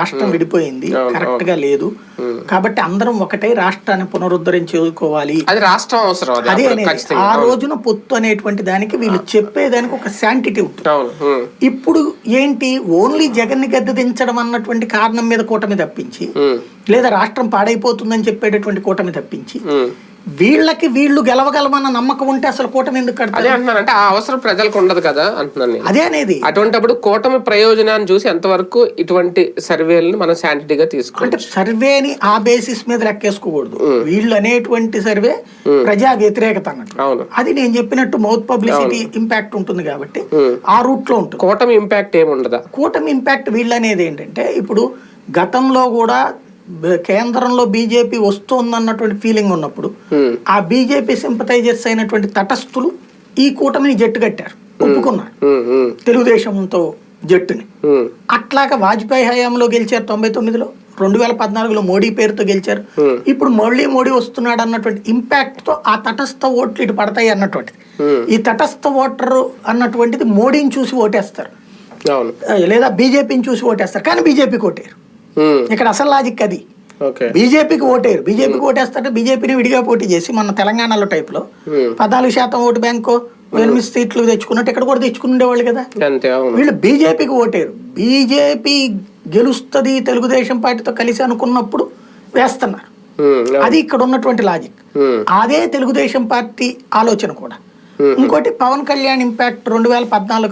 రాష్ట్రం విడిపోయింది, కరెక్ట్ గా లేదు. కాబట్టి అందరం ఒకటై రాష్ట్రాన్ని పునరుద్ధరించుకోవాలి, అది రాష్ట్రం అవసరం. అదే అనేది ఆ రోజున పొత్తు అనేటువంటి దానికి వీళ్ళు చెప్పేదానికి ఒక శాంటిటీ ఉంటుంది. ఇప్పుడు ఏంటి, ఓన్లీ జగన్ ని గద్దె దించడం అన్నటువంటి కారణం మీద కూటమి తప్పించి, లేదా రాష్ట్రం పాడైపోతుందని చెప్పేటటువంటి కూటమి తప్పించి, వీళ్ళకి వీళ్ళు గెలవగలమన్న నమ్మకం ఉంటే అసలు కూటమి ఎందుకు కడతారు? అదే అంటున్నారంటే ఆ అవసరం ప్రజలకు ఉండదు కదా అంటున్నాను. అదే అనేది అటువంటిప్పుడు కూటమి ప్రయోజనాన్ని చూసి ఎంతవరకు ఇటువంటి సర్వేలను మనం శాంటిటీగా తీసుకోవాలి. అంటే సర్వేని ఆ బేసిస్ మీద లెక్కేసుకోకూడదు. వీళ్ళు అనేటువంటి సర్వే ప్రజా వ్యతిరేకత అన్నట్టు. అది నేను చెప్పినట్టు మౌత్ పబ్లిసిటీ ఇంపాక్ట్ ఉంటుంది కాబట్టి ఆ రూట్ లో ఉంటుంది. కూటమి ఇంపాక్ట్ ఏముండదా? కూటమి ఇంపాక్ట్ వీళ్ళు అనేది ఏంటంటే, ఇప్పుడు గతంలో కూడా కేంద్రంలో బీజేపీ వస్తుందన్నటువంటి ఫీలింగ్ ఉన్నప్పుడు ఆ బీజేపీ సింపథైజర్స్ అయినటువంటి తటస్థులు ఈ కూటమిని జట్టు కట్టారు, ఒప్పుకున్నారు తెలుగుదేశంతో జట్టుని. అట్లాగా వాజ్పేయి హయాంలో గెలిచారు 99లో, 2014లో మోడీ పేరుతో గెలిచారు. ఇప్పుడు మోడీ వస్తున్నాడు అన్నటువంటి ఇంపాక్ట్ తో ఆ తటస్థ ఓట్లు ఇటు పడతాయి అన్నటువంటిది. ఈ తటస్థ ఓటరు అన్నటువంటిది మోడీని చూసి ఓటేస్తారు, లేదా బీజేపీని చూసి ఓటేస్తారు, కానీ బీజేపీకి ఓటేరు. ఇక్కడ అసలు లాజిక్ అది. బీజేపీకి ఓటేరు, బీజేపీకి ఓటేస్తారంటే బీజేపీని విడిగా పోటీ చేసి మన తెలంగాణలో టైప్ లో 14% ఓటు బ్యాంకు 8 సీట్లు తెచ్చుకున్నట్టు ఇక్కడ కూడా తెచ్చుకుని ఉండేవాళ్ళు కదా. వీళ్ళు బీజేపీకి ఓటేరు, బీజేపీ గెలుస్తుంది తెలుగుదేశం పార్టీతో కలిసి అనుకున్నప్పుడు వేస్తున్నారు. అది ఇక్కడ ఉన్నటువంటి లాజిక్. అదే తెలుగుదేశం పార్టీ ఆలోచన కూడా. ఇంకోటి పవన్ కళ్యాణ్ ఇంపాక్ట్ 2014